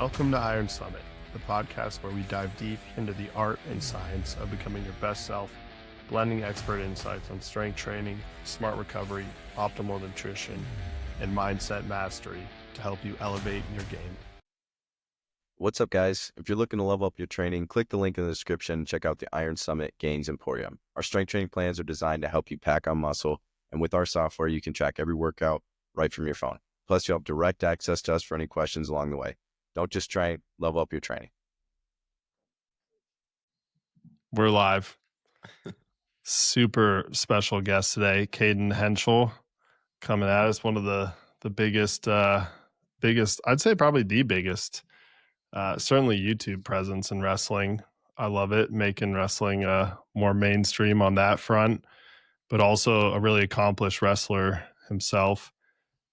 Welcome to Iron Summit, the podcast where we dive deep into the art and science of becoming your best self, blending expert insights on strength training, smart recovery, optimal nutrition, and mindset mastery to help you elevate your game. What's up, guys? If you're looking to level up your training, click the link in the description and check out the Iron Summit Gains Emporium. Our strength training plans are designed to help you pack on muscle, and with our software, you can track every workout right from your phone. Plus, you'll have direct access to us for any questions along the way. Don't just train, level up your training. We're live. Super special guest today, Cayden Henschel, coming at us. One of the biggest, I'd say probably the biggest, certainly YouTube presence in wrestling. I love it, making wrestling more mainstream on that front, but also a really accomplished wrestler himself.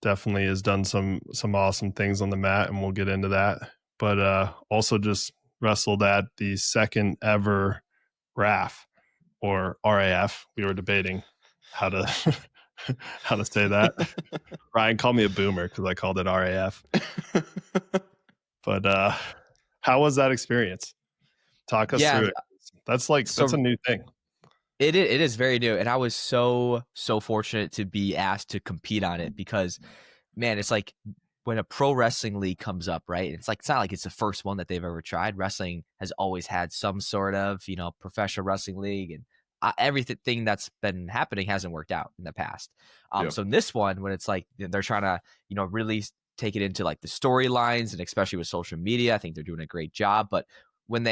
Definitely has done some awesome things on the mat, and we'll get into that. But also just wrestled at the second ever RAF or RAF. We were debating how to how to say that. Ryan called me a boomer because I called it RAF. But how was that experience? Talk us through it. That's a new thing. It is very new, and I was so fortunate to be asked to compete on it because, man, it's like when a pro wrestling league comes up, right? It's not like it's the first one that they've ever tried. Wrestling has always had some sort of, professional wrestling league, and everything that's been happening hasn't worked out in the past. So in this one, when it's like they're trying to, really take it into like the storylines, and especially with social media, I think they're doing a great job. But when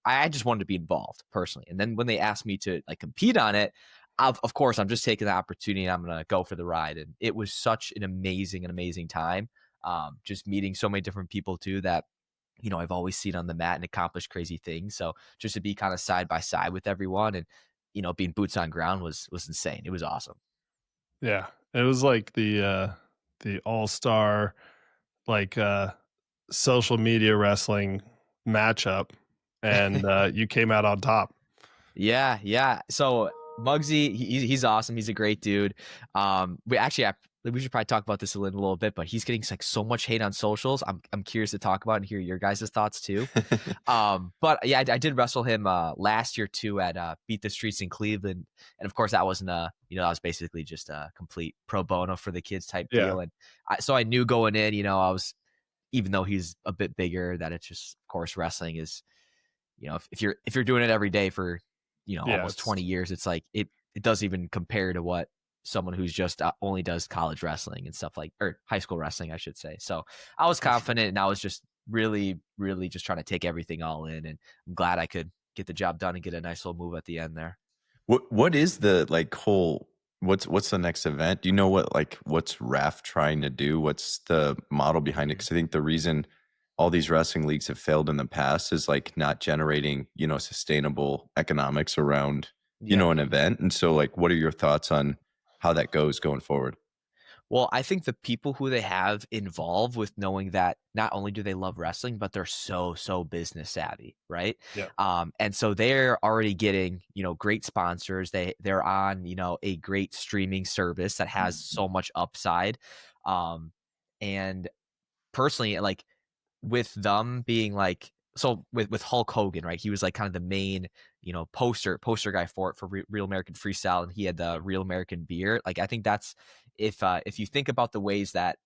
I just wanted to be involved personally. And then when they asked me to like compete on it, of course, I'm just taking the opportunity and I'm going to go for the ride. And it was such an amazing time. Just meeting so many different people too that, I've always seen on the mat and accomplish crazy things. So just to be kind of side by side with everyone and, being boots on ground was insane. It was awesome. Yeah. It was like the all-star, social media wrestling matchup. And you came out on top. Yeah. So Muggsy, he's awesome. He's a great dude. We should probably talk about this in a little bit, but he's getting like so much hate on socials. I'm curious to talk about and hear your guys' thoughts too. But yeah, I did wrestle him last year too at Beat the Streets in Cleveland, and of course that wasn't that was basically just a complete pro bono for the kids type deal. And so I knew going in, I was, even though he's a bit bigger, that it's just, of course, wrestling is. If you're doing it every day for, almost 20 years, it's like it doesn't even compare to what someone who's just only does college wrestling and stuff or high school wrestling, I should say. So I was confident and I was just really, really just trying to take everything all in. And I'm glad I could get the job done and get a nice little move at the end there. What is the what's the next event? Do you know what's RAF trying to do? What's the model behind it? Because I think the reason all these wrestling leagues have failed in the past is like not generating, sustainable economics around, an event. And so what are your thoughts on how that goes going forward? Well, I think the people who they have involved with knowing that not only do they love wrestling, but they're so business savvy, right? Yeah. And so they're already getting, great sponsors. They're on, a great streaming service that has so much upside. And personally, with them being with Hulk Hogan, right? He was like kind of the main, poster guy for Real American Freestyle, and he had the Real American Beer. Like, I think that's if you think about the ways that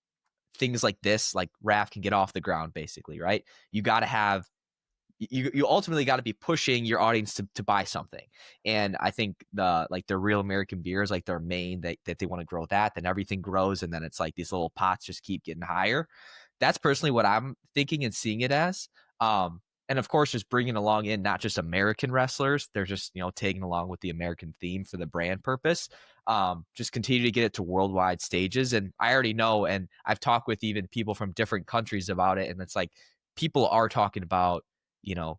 things like this, like RAF, can get off the ground, basically, right? You got to have you ultimately got to be pushing your audience to buy something. And I think the Real American Beer is like their main that they want to grow that. Then everything grows, and then it's like these little pots just keep getting higher. That's personally what I'm thinking and seeing it as. And of course, just bringing along in not just American wrestlers, they're just, tagging along with the American theme for the brand purpose. Just continue to get it to worldwide stages. And I already know, and I've talked with even people from different countries about it. And it's like, people are talking about,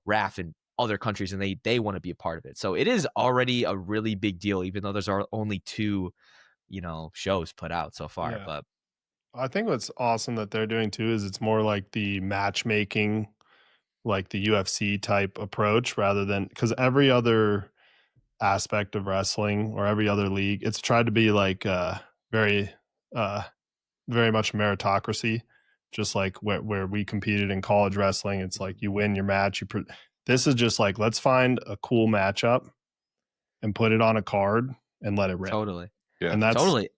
RAF in other countries, and they want to be a part of it. So it is already a really big deal, even though there's only 2, shows put out so far. Yeah. But I think what's awesome that they're doing too is it's more like the matchmaking, like the UFC type approach, rather than, because every other aspect of wrestling or every other league, it's tried to be like very much meritocracy, just like where we competed in college wrestling. It's like you win your match. This is just like, let's find a cool matchup and put it on a card and let it rip. Totally. Yeah. And that's Totally.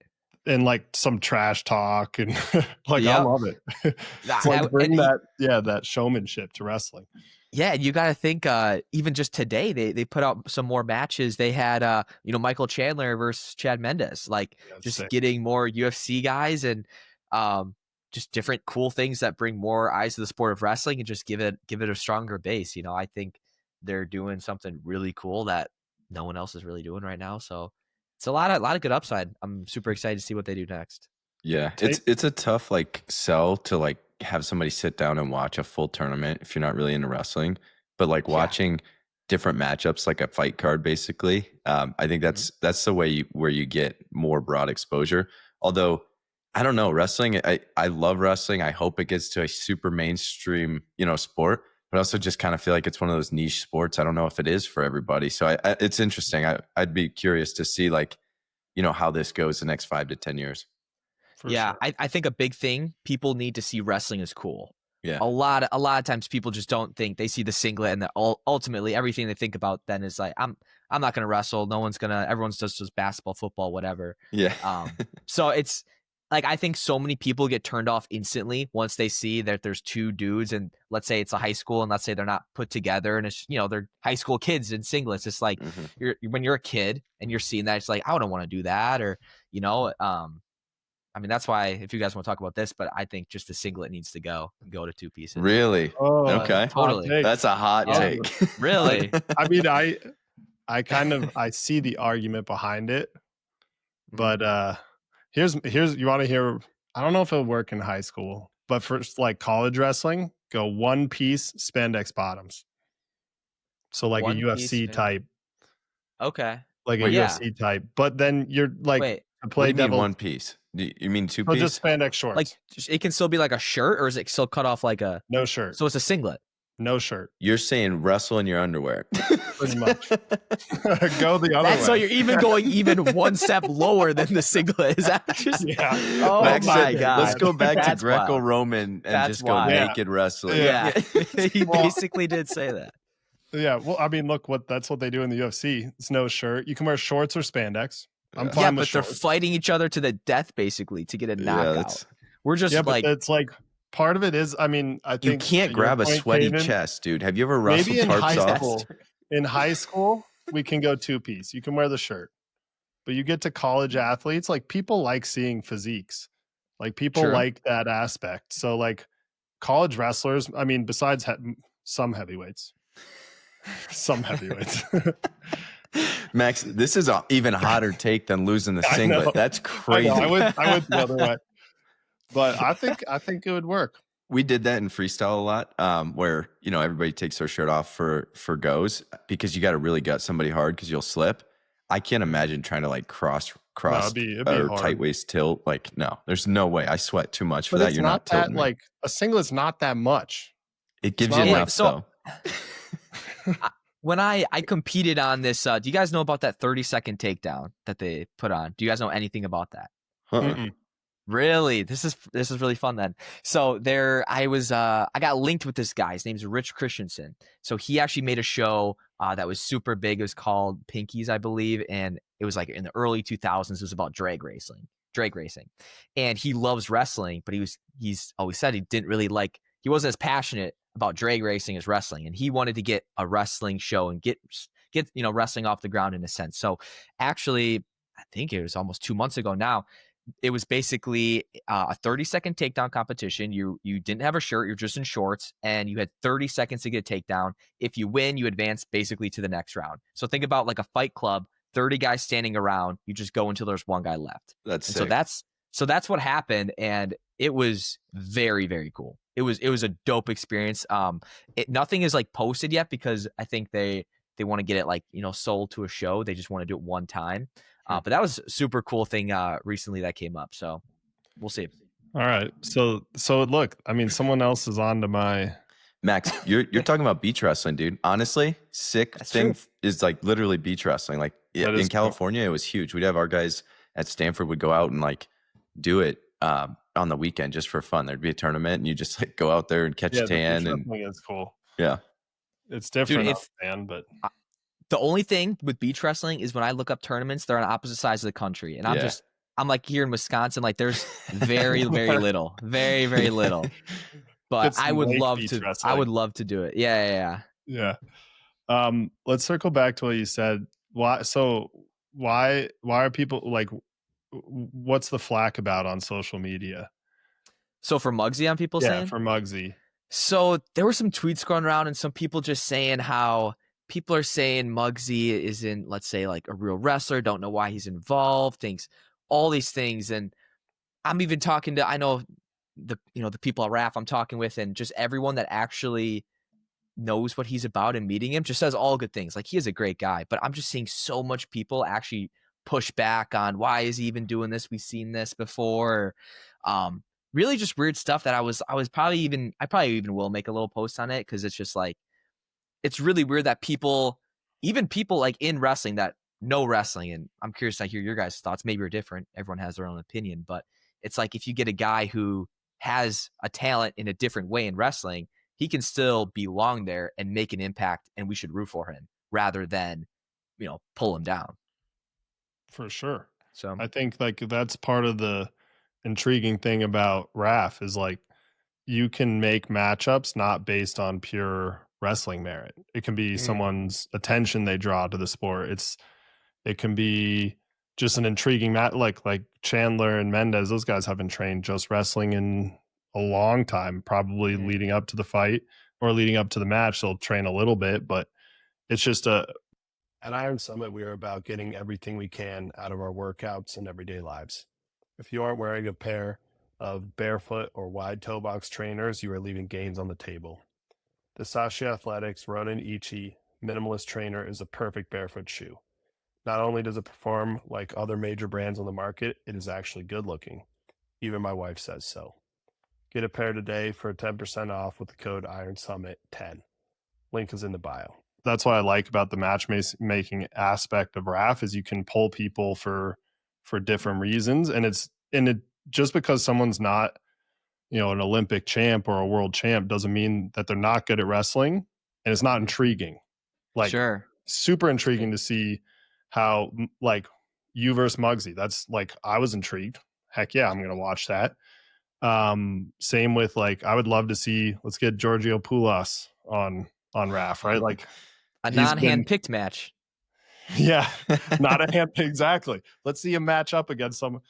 and like some trash talk and like I Yep. love it. It's like bring that showmanship to wrestling. Yeah, you got to think even just today they put out some more matches. They had Michael Chandler versus Chad Mendes, like just sick. getting more UFC guys and just different cool things that bring more eyes to the sport of wrestling and just give it a stronger base. I think they're doing something really cool that no one else is really doing right now. So it's a lot of good upside. I'm super excited to see what they do next. Yeah, it's a tough like sell to like have somebody sit down and watch a full tournament if you're not really into wrestling, but like watching different matchups like a fight card basically. I think that's the way where you get more broad exposure. Although I don't know, wrestling, I love wrestling. I hope it gets to a super mainstream, sport, but I also just kind of feel like it's one of those niche sports. I don't know if it is for everybody. So it's interesting. I'd be curious to see like, how this goes the next 5 to 10 years. Sure. I think a big thing, people need to see wrestling as cool. Yeah. A lot of times people just don't think, they see the singlet and ultimately everything they think about then is like, I'm not going to wrestle. Everyone's just basketball, football, whatever. Yeah. So it's like, I think so many people get turned off instantly once they see that there's two dudes and let's say it's a high school and let's say they're not put together and it's, they're high school kids in singlets. It's like when you're a kid and you're seeing that, it's like, I don't want to do that. Or, I mean, that's why if you guys want to talk about this, but I think just the singlet needs to go to 2 pieces. Really? Oh, okay. Totally. That's a hot take. Really? I mean, I see the argument behind it, but here's you want to hear, I don't know if it'll work in high school, but for like college wrestling, go 1 piece spandex bottoms. So like a UFC type. Okay. Like a UFC type. But then you're like to play devil 1 piece. Do you mean 2 piece? Just spandex shorts. Like it can still be like a shirt, or is it still cut off like a no shirt? So it's a singlet. No shirt. You're saying wrestle in your underwear. Pretty much. Go the other way. So you're even going one step lower than the singlet. Is that just Oh Max my said, god. Let's go back to Greco-Roman and just go naked wrestling. Yeah. He basically did say that. Yeah. Well, I mean, look, that's what they do in the UFC. It's no shirt. You can wear shorts or spandex. I'm fine with shorts. They're fighting each other to the death basically to get a knockout. We're just but it's like part of it is, I mean, I think you can't grab a sweaty chest, dude. Have you ever wrestled maybe in high off? school? In high school, we can go 2 piece. You can wear the shirt, but you get to college athletes, like people like seeing physiques, like people like that aspect. So like college wrestlers, I mean, besides some heavyweights. Max, this is an even hotter take than losing the singlet. That's crazy. I went the other way, but I think it would work. We did that in freestyle a lot, where everybody takes their shirt off for goes because you got to really gut somebody hard because you'll slip. I can't imagine trying to like cross it'd be or tight waist tilt. Like no, there's no way. I sweat too much for that. You're not tilting like a singlet's not that much. It gives you enough though. When I competed on this, do you guys know about that 30-second takedown that they put on? Do you guys know anything about that? Really? This is really fun then. So I got linked with this guy. His name's Rich Christensen. So he actually made a show that was super big. It was called Pinkies, I believe. And it was like in the early 2000s. It was about drag racing. And he loves wrestling, but he's always said he wasn't as passionate about drag racing as wrestling. And he wanted to get a wrestling show and get wrestling off the ground in a sense. So actually, I think it was almost 2 months ago now, it was basically a 30-second takedown competition. You didn't have a shirt. You're just in shorts, and you had 30 seconds to get a takedown. If you win, you advance basically to the next round. So think about like a fight club, 30 guys standing around. You just go until there's one guy left. So that's what happened, and it was very, very cool. It was a dope experience. Nothing is like posted yet because I think they want to get it like sold to a show. They just want to do it one time. But that was a super cool thing recently that came up. So we'll see. All right. So look, I mean, someone else is on to my Max. You're talking about beach wrestling, dude. Honestly, That's thing true. is like literally beach wrestling. Like in California, it was huge. We'd have our guys at Stanford would go out and like do it. on the weekend just for fun. There'd be a tournament and you just like go out there and catch Yeah, the tan beach and wrestling is cool. yeah. It's Dude, different if out fan, but the only thing with beach wrestling is when I look up tournaments, they're on opposite sides of the country. And Yeah. I'm like here in Wisconsin, like there's very, very little, very, very little. But Get some lake beach I wrestling. would love to do it. Yeah. Yeah. Let's circle back to what you said. Why are people like, what's the flack about on social media? So for Muggsy on people saying? For Muggsy. So there were some tweets going around and some people just saying how people are saying Muggsy isn't, let's say, like a real wrestler, don't know why he's involved, thinks all these things. And I'm even talking to, I know the people at RAF I'm talking with, and just everyone that actually knows what he's about and meeting him just says all good things. Like, he is a great guy, but I'm just seeing so much people actually push back on why is he even doing this? We've seen this before. Really just weird stuff that I probably even will make a little post on it, because it's just like, it's really weird that even people like in wrestling that know wrestling, and I'm curious to hear your guys' thoughts. Maybe you're different. Everyone has their own opinion, but it's like, if you get a guy who has a talent in a different way in wrestling, he can still belong there and make an impact, and we should root for him rather than, pull him down. For sure. So I think like that's part of the intriguing thing about RAF is like, you can make matchups not based on pure wrestling merit. It can be someone's attention they draw to the sport. It can be just an intriguing match, like Chandler and Mendez. Those guys haven't trained just wrestling in a long time, probably leading up to the fight or leading up to the match. They'll train a little bit, but it's just at Iron Summit, we are about getting everything we can out of our workouts and everyday lives. If you aren't wearing a pair of barefoot or wide toe box trainers, you are leaving gains on the table. The Sashi Athletics Ronin Ichi Minimalist Trainer is a perfect barefoot shoe. Not only does it perform like other major brands on the market, it is actually good looking. Even my wife says so. Get a pair today for 10% off with the code IronSummit10. Link is in the bio. That's what I like about the matchmaking aspect of RAF is you can pull people for different reasons, and it just because someone's not, an Olympic champ or a world champ doesn't mean that they're not good at wrestling, and it's not intriguing. Like, sure, super intriguing to see how, like, you versus Muggsy. That's like, I was intrigued. Heck yeah, I'm gonna watch that. Same with like, I would love to see. Let's get Giorgio Poulos on RAF, right? Like a non-hand-picked match. Yeah, not a hand exactly. Let's see him match up against someone.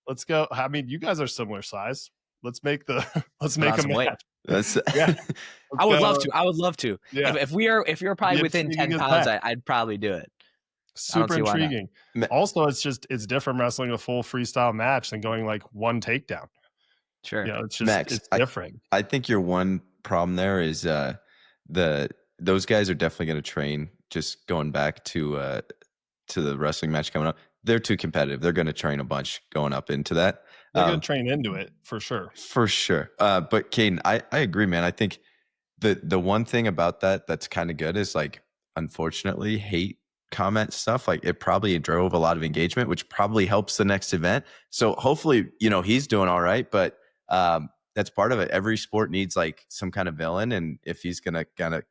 Let's go. I mean, you guys are similar size. Let's make a match. Yeah. I would love to. Yeah. If we were probably within 10 pounds, I'd probably do it. Super intriguing. Also, it's different wrestling a full freestyle match than going like one takedown. Sure. It's just Max, it's different. I think your one problem there is those guys are definitely going to train. Just going back to the wrestling match coming up, they're too competitive. They're going to train a bunch going up into that. They're going to train into it for sure. For sure. But Cayden, I agree, man. I think the one thing about that's kind of good is like, unfortunately, hate comment stuff. Like, it probably drove a lot of engagement, which probably helps the next event. So hopefully, he's doing all right. But that's part of it. Every sport needs like some kind of villain, and if he's gonna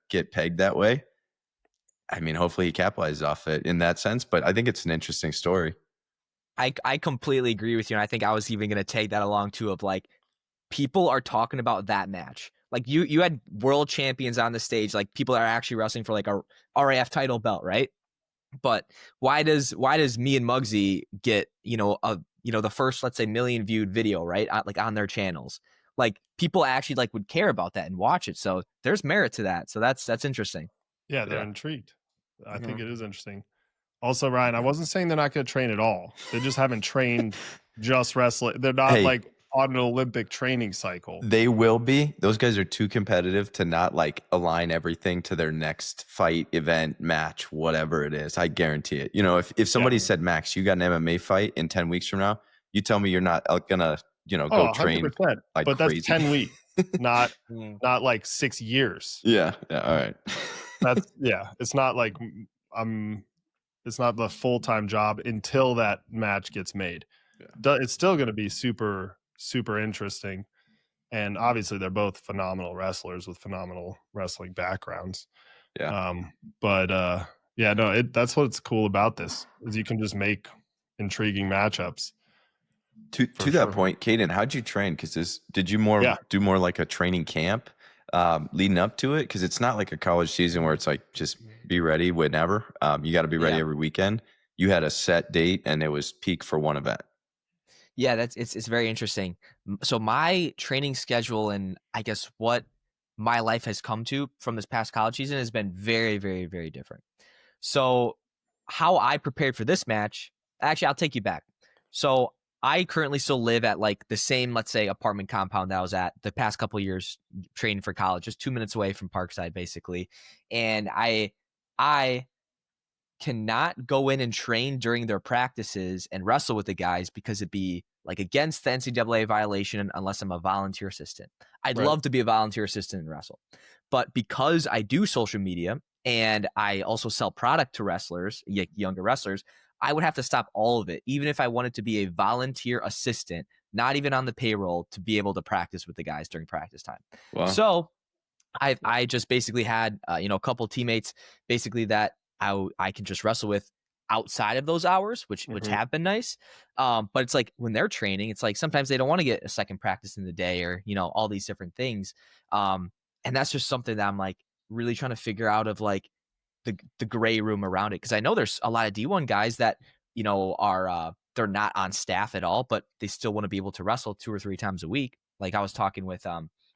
get pegged that way, I mean, hopefully he capitalizes off it in that sense. But I think it's an interesting story. I completely agree with you, and I think I was even going to take that along too. Of like, people are talking about that match. Like, you had world champions on the stage, like people that are actually wrestling for like a RAF title belt, right? But why does me and Muggsy get the first, let's say, million viewed video, right? Like on their channels, like people actually like would care about that and watch it. So there's merit to that. So that's interesting. Yeah, they're intrigued. I think it is interesting. Also, Ryan, I wasn't saying they're not going to train at all. They just haven't trained just wrestling. They're not like on an Olympic training cycle. They will be. Those guys are too competitive to not like align everything to their next fight, event, match, whatever it is. I guarantee it. If somebody said, Max, you got an MMA fight in 10 weeks from now, you tell me you're not gonna, go train. 100%. Like, but crazy. That's 10 weeks, not like 6 years. Yeah. All right. It's not like it's not the full-time job until that match gets made. It's still going to be super super interesting. And obviously they're both phenomenal wrestlers with phenomenal wrestling backgrounds. Yeah. But yeah, no, that's what's cool about this is you can just make intriguing matchups. To that point, Cayden, how'd you train? Because did you do more like a training camp leading up to it? Because it's not like a college season where it's like just be ready whenever. You got to be ready every weekend. You had a set date, and it was peak for one event. Yeah, it's very interesting. So my training schedule and I guess what my life has come to from this past college season has been very, very, very different. So how I prepared for this match, actually, I'll take you back. So I currently still live at like the same, let's say, apartment compound that I was at the past couple of years training for college, just 2 minutes away from Parkside, basically. And I cannot go in and train during their practices and wrestle with the guys because it'd be like against the NCAA violation unless I'm a volunteer assistant. I'd love to be a volunteer assistant and wrestle. But because I do social media and I also sell product to wrestlers, younger wrestlers, I would have to stop all of it, even if I wanted to be a volunteer assistant, not even on the payroll, to be able to practice with the guys during practice time. Wow. So I just basically had a couple teammates basically that I can just wrestle with outside of those hours, which have been nice. But it's like when they're training, it's like sometimes they don't want to get a second practice in the day or all these different things. And that's just something that I'm like really trying to figure out of like the gray room around it, because I know there's a lot of D1 guys that are they're not on staff at all, but they still want to be able to wrestle 2 or 3 times a week. Like I was talking with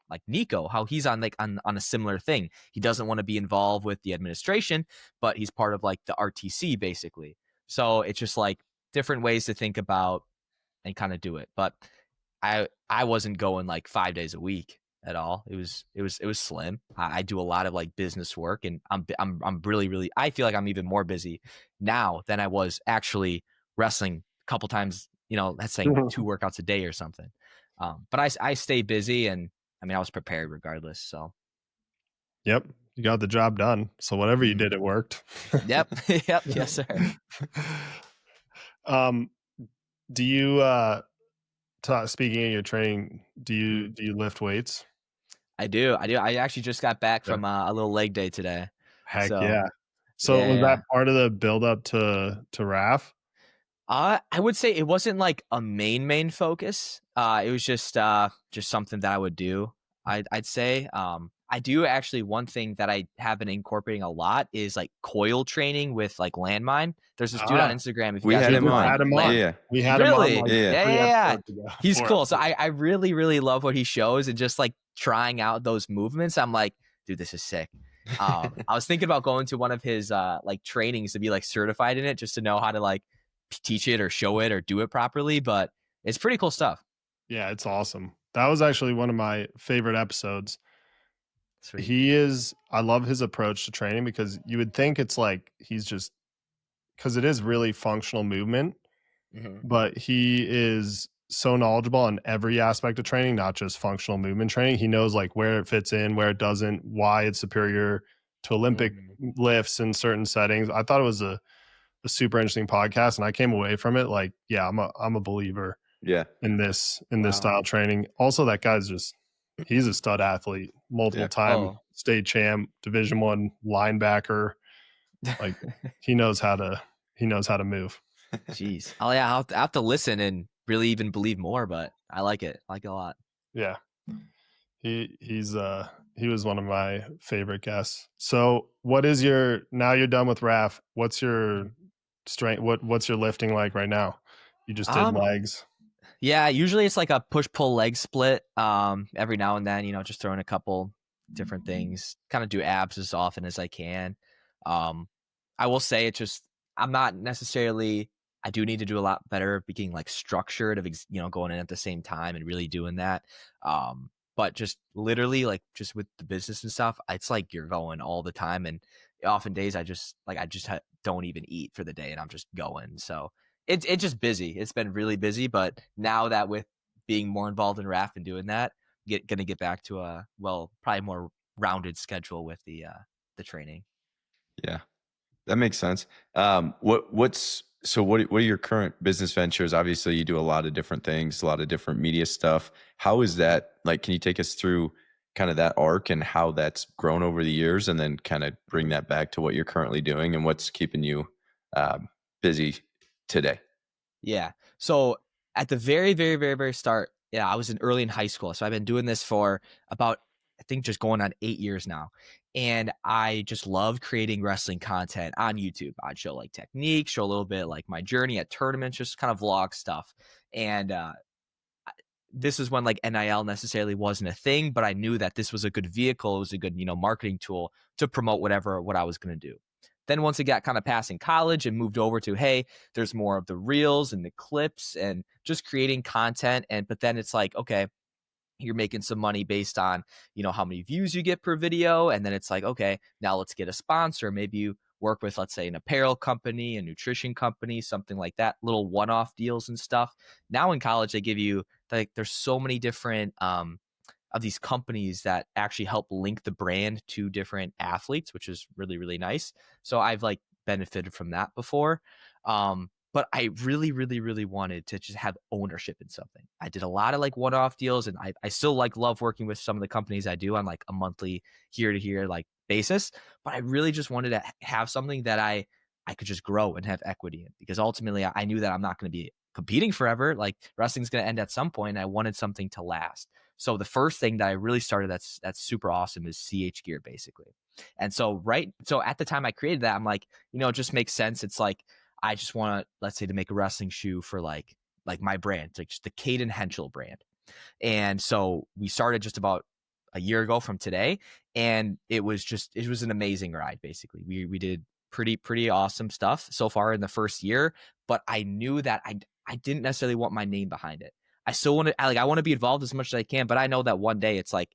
like Nico, how he's on a similar thing. He doesn't want to be involved with the administration, but he's part of like the RTC basically. So it's just like different ways to think about and kind of do it. But I wasn't going like 5 days a week at all. It was slim. I do a lot of like business work, and I'm really I feel like I'm even more busy now than I was actually wrestling a couple times. That's saying 2 workouts a day or something. But I stay busy, and I mean I was prepared regardless. So. Yep, you got the job done. So whatever you did, it worked. Yep. Yep. Yes, sir. Do you speaking of your training, do you lift weights? I do. I actually just got back from a little leg day today. Heck So, yeah. So was that part of the build up to RAF? I would say it wasn't like a main focus. It was just something that I would do. I'd say. I do actually, one thing that I have been incorporating a lot is like coil training with like landmine. There's this dude on Instagram. If you guys had him on. Yeah. We had him on. Like yeah. He's cool. So I really love what he shows, and just like trying out those movements. I'm like, dude, this is sick. I was thinking about going to one of his like trainings to be like certified in it, just to know how to like teach it or show it or do it properly. But it's pretty cool stuff. Yeah, it's awesome. That was actually one of my favorite episodes. Sweet. I love his approach to training, because you would think it's like he's just, because it is really functional movement, but he is so knowledgeable on every aspect of training, not just functional movement training. He knows like where it fits in, where it doesn't, why it's superior to Olympic lifts in certain settings. I thought it was a super interesting podcast, and I came away from it like, yeah, I'm a believer in this style of training. Also, that guy's he's a stud athlete, multiple time state champ, Division I linebacker. Like he knows how to move. Jeez. I'll have to listen and really even believe more, but I like it. I like it a lot. Yeah. He was one of my favorite guests. So now you're done with RAF. What's your strength? What's your lifting like right now? You just did legs. Yeah, usually it's like a push-pull leg split. Every now and then, just throwing a couple different things. Kind of do abs as often as I can. I will say I'm not necessarily. I do need to do a lot better of being like structured of going in at the same time and really doing that. But just literally like just with the business and stuff, it's like you're going all the time, and often days I just don't even eat for the day, and I'm just going. So. It's just busy. It's been really busy, but now that with being more involved in RAF and doing that, gonna get back to a probably more rounded schedule with the training. Yeah, that makes sense. What's So what are your current business ventures? Obviously, you do a lot of different things, a lot of different media stuff. How is that like? Can you take us through kind of that arc and how that's grown over the years, and then kind of bring that back to what you're currently doing and what's keeping you busy today? Yeah. So at the very, very, very, very start, yeah, I was early in high school. So I've been doing this for about, I think, just going on 8 years now. And I just love creating wrestling content on YouTube. I'd show like techniques, show a little bit like my journey at tournaments, just kind of vlog stuff. And this is when like NIL necessarily wasn't a thing, but I knew that this was a good vehicle. It was a good, marketing tool to promote what I was going to do. Then once it got kind of past in college and moved over to, hey, there's more of the reels and the clips and just creating content. But then it's like, okay, you're making some money based on, how many views you get per video. And then it's like, okay, now let's get a sponsor. Maybe you work with, let's say, an apparel company, a nutrition company, something like that, little one-off deals and stuff. Now in college, they give you like, there's so many different of these companies that actually help link the brand to different athletes, which is really, really nice. So I've like benefited from that before. But I really, really, really wanted to just have ownership in something. I did a lot of like one-off deals, and I still like love working with some of the companies I do on like a monthly here to here like basis. But I really just wanted to have something that I could just grow and have equity in, because ultimately I knew that I'm not going to be competing forever. Like wrestling's going to end at some point. And I wanted something to last. So the first thing that I really started that's super awesome is CH Gear, basically. And so at the time I created that, I'm like, it just makes sense. It's like I just want to, let's say, to make a wrestling shoe for like my brand, like just the Cayden Henschel brand. And so we started just about a year ago from today, and it was an amazing ride. Basically, we did pretty awesome stuff so far in the first year, but I knew that I didn't necessarily want my name behind it. I still want to I want to be involved as much as I can, but I know that one day it's like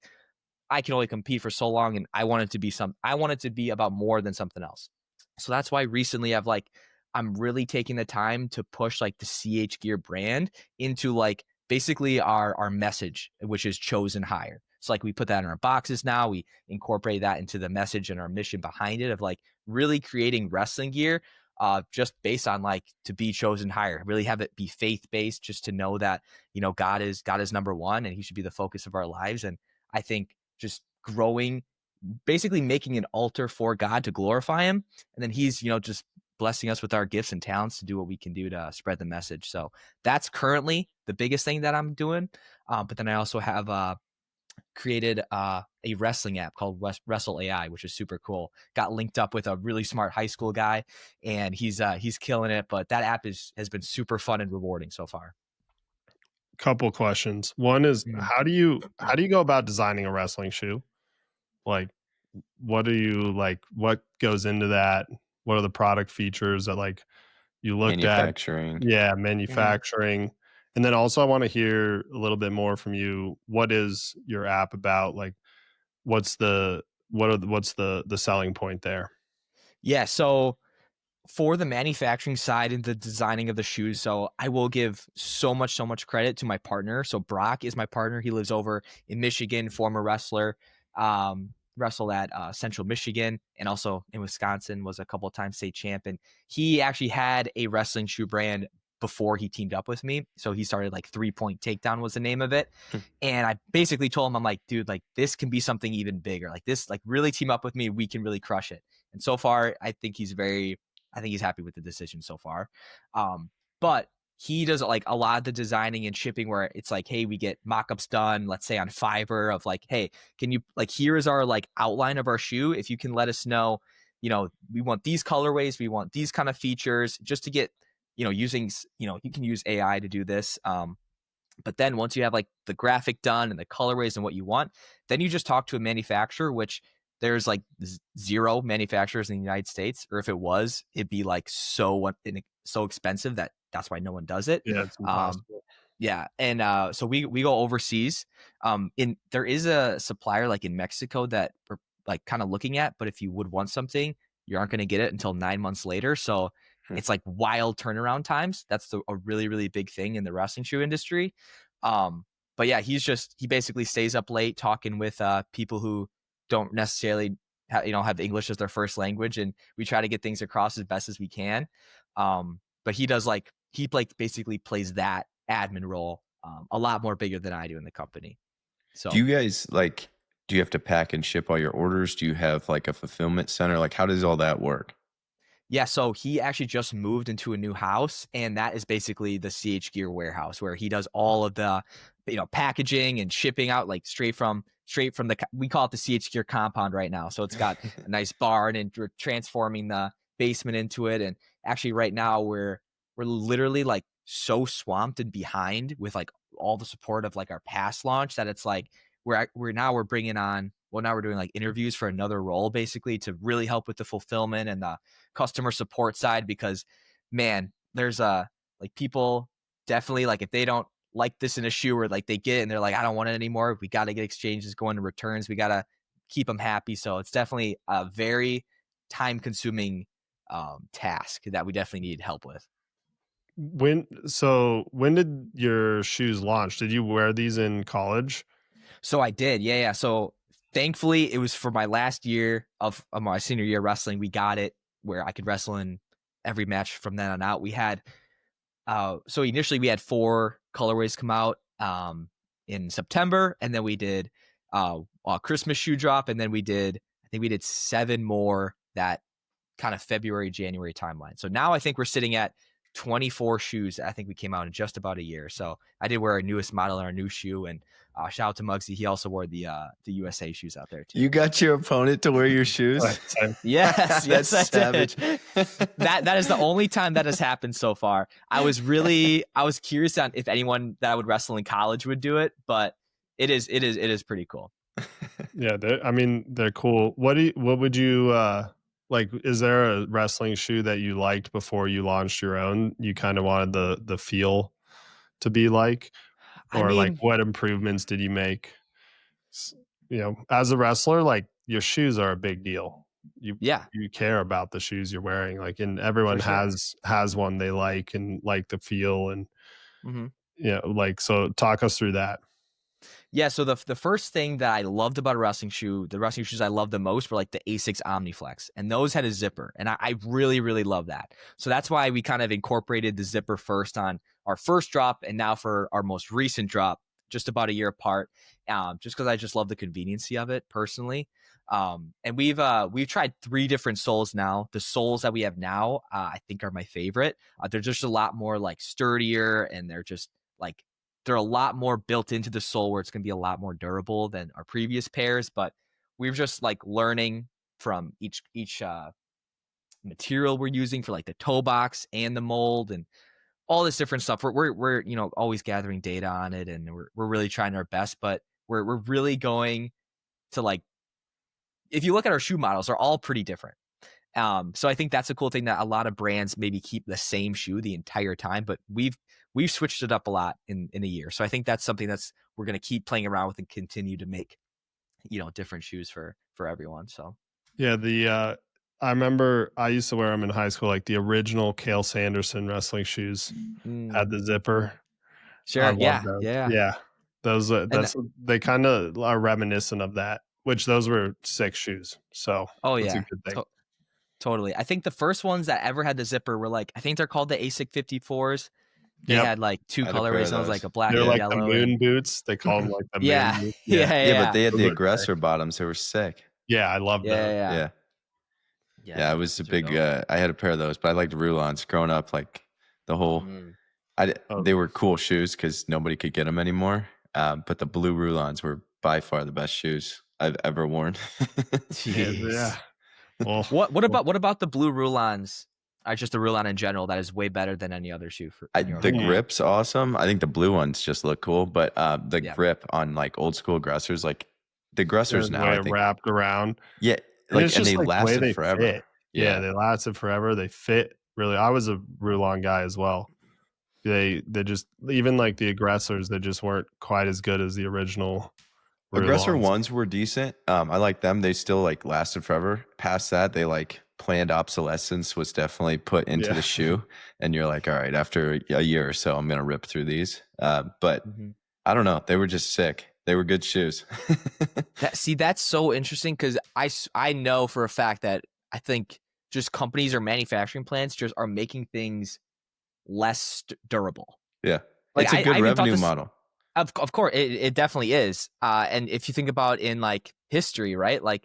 I can only compete for so long, and I want it to be about more than something else. So that's why recently I'm really taking the time to push like the CH Gear brand into like basically our message, which is chosen higher. So like we put that in our boxes now. We incorporate that into the message and our mission behind it of like really creating wrestling gear just based on like to be chosen higher, really have it be faith-based, just to know that, God is number one and he should be the focus of our lives. And I think just growing, basically making an altar for God to glorify him. And then he's, just blessing us with our gifts and talents to do what we can do to spread the message. So that's currently the biggest thing that I'm doing. But then I also have created a wrestling app called Wrestle AI, which is super cool. Got linked up with a really smart high school guy, and he's killing it. But that app has been super fun and rewarding so far. Couple questions. One is Mhm. how do you go about designing a wrestling shoe? Like what do you like what goes into that? What are the product features that like you looked at? Manufacturing. Yeah, Mhm. manufacturing. And then also I want to hear a little bit more from you. What is your app about? Like what's the selling point there? Yeah, so for the manufacturing side and the designing of the shoes, so I will give so much credit to my partner. So Brock is my partner. He lives over in Michigan, former wrestler, wrestled at Central Michigan and also in Wisconsin, was a couple of times state champ. And he actually had a wrestling shoe brand before he teamed up with me. So he started like 3 Point Takedown was the name of it. Hmm. And I basically told him, I'm like, dude, like this can be something even bigger. Like this, like really team up with me. We can really crush it. And so far, I think he's happy with the decision so far. But he does like a lot of the designing and shipping where it's like, hey, we get mock-ups done, let's say on Fiverr of like, hey, can you like, here is our like outline of our shoe. If you can let us know, we want these colorways, we want these kind of features just to get, using, you can use AI to do this. But then once you have like the graphic done and the colorways and what you want, then you just talk to a manufacturer, which there's like zero manufacturers in the United States, or if it was, it'd be like so expensive that's why no one does it. Yeah, it's Um, impossible. yeah, and so we go overseas. There is a supplier like in Mexico that we're like kind of looking at, but if you would want something, you aren't going to get it until 9 months later. So Hmm. it's like wild turnaround times. That's a really really big thing in the wrestling shoe industry. Um, but yeah, he basically stays up late talking with people who don't necessarily have English as their first language, and we try to get things across as best as we can. but he basically plays that admin role a lot more bigger than I do in the company. So Do you guys do you have to pack and ship all your orders? Do you have like a fulfillment center? Like, how does all that work? yeah, so he actually just moved into a new house, and that is basically the CH Gear warehouse where he does all of the, packaging and shipping out like straight from the, we call it the CH Gear compound right now. So it's got a nice barn, and we're transforming the basement into it. And actually right now we're literally like so swamped and behind with like all the support of like our past launch that it's like we're bringing on, well, now we're doing like interviews for another role basically to really help with the fulfillment and the customer support side, because man, there's like people definitely, like, if they don't like this in a shoe, or like they get it and they're like, I don't want it anymore, we got to get exchanges going to returns, we got to keep them happy. So it's definitely a very time consuming task that we definitely need help with. When did your shoes launch? Did you wear these in college? So I did. Yeah. So thankfully it was for my last year of my senior year wrestling. We got it where I could wrestle in every match from then on out. We had, so initially we had 4 colorways come out in September, and then we did a Christmas shoe drop, and then I think we did 7 more that kind of February, January timeline. So now I think we're sitting at 24 shoes. I think we came out in just about a year. So I did wear our newest model in our new shoe, and shout out to Muggsy. He also wore the USA shoes out there too. You got your opponent to wear your shoes? Yes, That's I savage. did. That is the only time that has happened so far. I was curious on if anyone that I would wrestle in college would do it, but it is pretty cool. Yeah, they're cool. What would you like? Is there a wrestling shoe that you liked before you launched your own? You kind of wanted the feel to be like, or like what improvements did you make? As a wrestler, like your shoes are a big deal. You care about the shoes you're wearing, like, and everyone has one they like and like the feel, and like, so talk us through that. Yeah, so the first thing that I loved about the wrestling shoes I loved the most were like the Asics Omniflex, and those had a zipper, and I really, really love that. So that's why we kind of incorporated the zipper first on our first drop, and now for our most recent drop, just about a year apart, just because I just love the conveniency of it personally. And we've tried 3 different soles now. The soles that we have now, I think, are my favorite. They're just a lot more like sturdier, and they're just like, they're a lot more built into the sole where it's going to be a lot more durable than our previous pairs. But we're just like learning from each material we're using for like the toe box and the mold and all this different stuff. We're always gathering data on it, and we're really trying our best. But we're really going to, like, if you look at our shoe models, they're all pretty different. So I think that's a cool thing, that a lot of brands maybe keep the same shoe the entire time, but we've switched it up a lot in a year. So I think that's something we're going to keep playing around with and continue to make, different shoes for everyone. So yeah, I remember I used to wear them in high school, like the original Cale Sanderson wrestling shoes had the zipper. Sure. I love those. Yeah. Those they kind of are reminiscent of that, which those were 6 shoes. So that's a good thing. Totally. I think the first ones that ever had the zipper were like, I think they're called the ASIC 54s. They had like 2 colorways. One was like a black and like yellow. The moon boots. They call them like the moon boots. Yeah, but they had the aggressor bottoms. They were sick. Yeah, I love those. Yeah, I was a big I had a pair of those, but I liked Rulons growing up, like the whole they were cool shoes because nobody could get them anymore. But the blue Rulons were by far the best shoes I've ever worn. Yeah. Well, what about the blue Rulons? Just the Rulon in general, that is way better than any other shoe. The grip's awesome. I think the blue ones just look cool, but the grip on like old school aggressors, like the aggressors now, I think, wrapped around. Yeah, like, and they lasted forever. Fit. Yeah, they lasted forever. They fit really. I was a Rulon guy as well. They just, even like the aggressors, they just weren't quite as good as the original. Aggressor ones were decent. I like them. They still like lasted forever. Past that, they like planned obsolescence was definitely put into the shoe, and you're like, all right, after a year or so, I'm gonna rip through these. But I don't know. They were just sick. They were good shoes. That's so interesting, because I know for a fact that I think just companies or manufacturing plants just are making things less durable. Yeah. Like It's a good I even thought revenue this. model. Of course, it definitely is. And if you think about in like history, right? Like,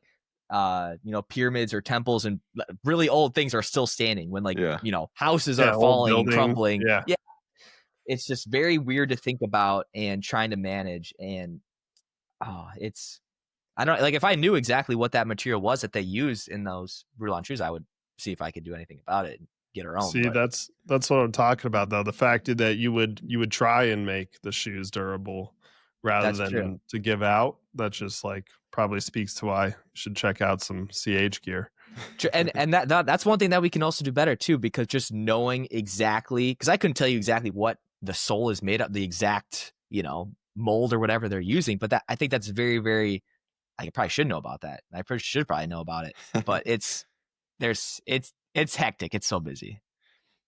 pyramids or temples and really old things are still standing when like, Yeah. houses Yeah, are old falling and buildings. crumbling. Yeah. Yeah. It's just very weird to think about and trying to manage. And I don't like if I knew exactly what that material was that they use in those Rulon shoes, I would see if I could do anything about it and get our own. See, But that's what I'm talking about though. The fact that you would try and make the shoes durable rather that's true. than to give out, that just like probably speaks to why you should check out some CH gear. And that's one thing that we can also do better too, because just knowing exactly, because I couldn't tell you exactly what the sole is made of, the exact mold or whatever they're using, but that I think that's very, very. I probably should know about that. I should probably know about it, but it's hectic. It's so busy.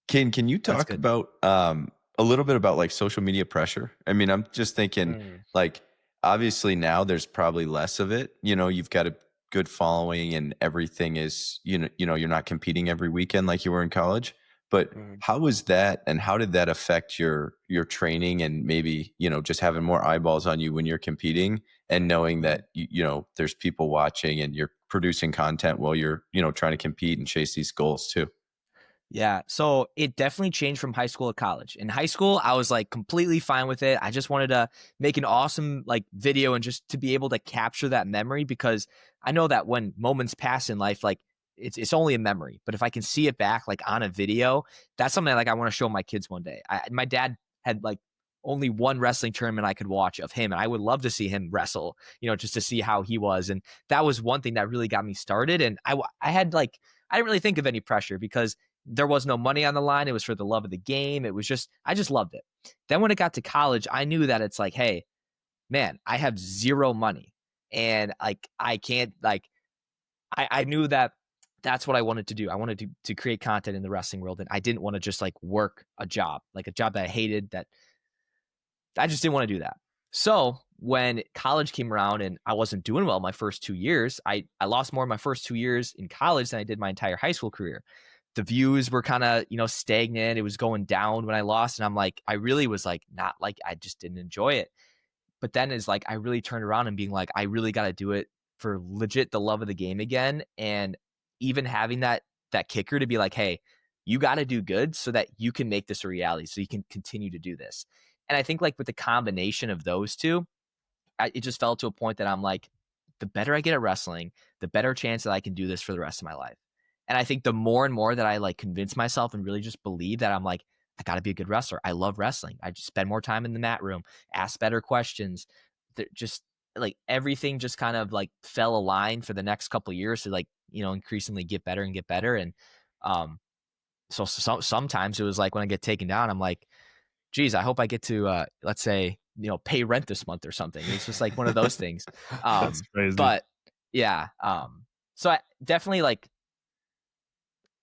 Can you That's talk good. about a little bit about like social media pressure? I mean, I'm just thinking like obviously now there's probably less of it. You've got a good following and everything is, you're not competing every weekend like you were in college. But how was that and how did that affect your training and maybe, just having more eyeballs on you when you're competing and knowing that there's people watching and you're producing content while you're, trying to compete and chase these goals too? Yeah. So it definitely changed from high school to college. In high school, I was like completely fine with it. I just wanted to make an awesome like video and just to be able to capture that memory, because I know that when moments pass in life, like it's only a memory. But if I can see it back like on a video, that's something like I want to show my kids one day. My dad had like only one wrestling tournament I could watch of him, and I would love to see him wrestle, just to see how he was. And that was one thing that really got me started. And I had like I didn't really think of any pressure because there was no money on the line. It was for the love of the game. It was just, I just loved it. Then when it got to college, I knew that it's like, hey, man, I have zero money. And like, I can't, like, I knew that that's what I wanted to do. I wanted to create content in the wrestling world. And I didn't want to just like work a job, like a job that I hated, that I just didn't want to do that. So when college came around and I wasn't doing well my first 2 years, I lost more in my first 2 years in college than I did my entire high school career. The views were kind of, stagnant. It was going down when I lost. And I'm like, I really was like, not like, I just didn't enjoy it. But then is like, I really turned around and being like, I really got to do it for legit the love of the game again. And even having that kicker to be like, hey, you got to do good so that you can make this a reality, so you can continue to do this. And I think like with the combination of those two, it just fell to a point that I'm like, the better I get at wrestling, the better chance that I can do this for the rest of my life. And I think the more and more that I like convince myself and really just believe that I'm like, I got to be a good wrestler. I love wrestling. I just spend more time in the mat room, ask better questions. Just like everything just kind of like fell aligned for the next couple of years to like, increasingly get better and get better. And so sometimes it was like when I get taken down, I'm like, geez, I hope I get to, let's say, pay rent this month or something. It's just like one of those things. That's crazy. But yeah. So I definitely like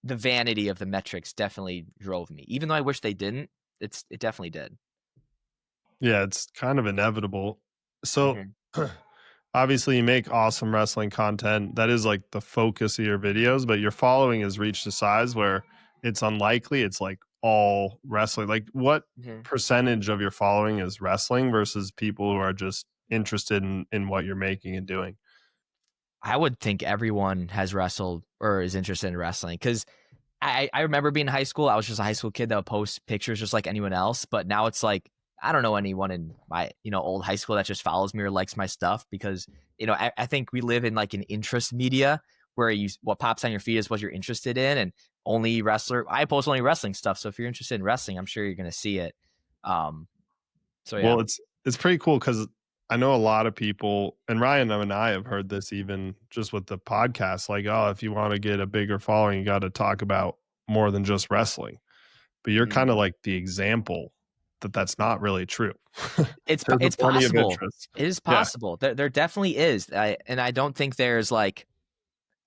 the vanity of the metrics definitely drove me, even though I wish they didn't. It definitely did. Yeah, it's kind of inevitable. So obviously you make awesome wrestling content. That is like the focus of your videos, but your following has reached a size where it's unlikely it's like all wrestling. Like what percentage of your following is wrestling versus people who are just interested in what you're making and doing? I would think everyone has wrestled or is interested in wrestling, because I remember being in high school. I was just a high school kid that would post pictures just like anyone else. But now it's like, I don't know anyone in my, old high school that just follows me or likes my stuff, because, I think we live in like an interest media where what pops on your feed is what you're interested in, and I post only wrestling stuff. So if you're interested in wrestling, I'm sure you're going to see it. So yeah. Well, it's pretty cool because I know a lot of people, and Ryan and I have heard this even just with the podcast, like, oh, if you want to get a bigger following, you got to talk about more than just wrestling. But you're kind of like the example that that's not really true. It's There's plenty of possible. interest. It is possible. There definitely is. And I don't think there's like,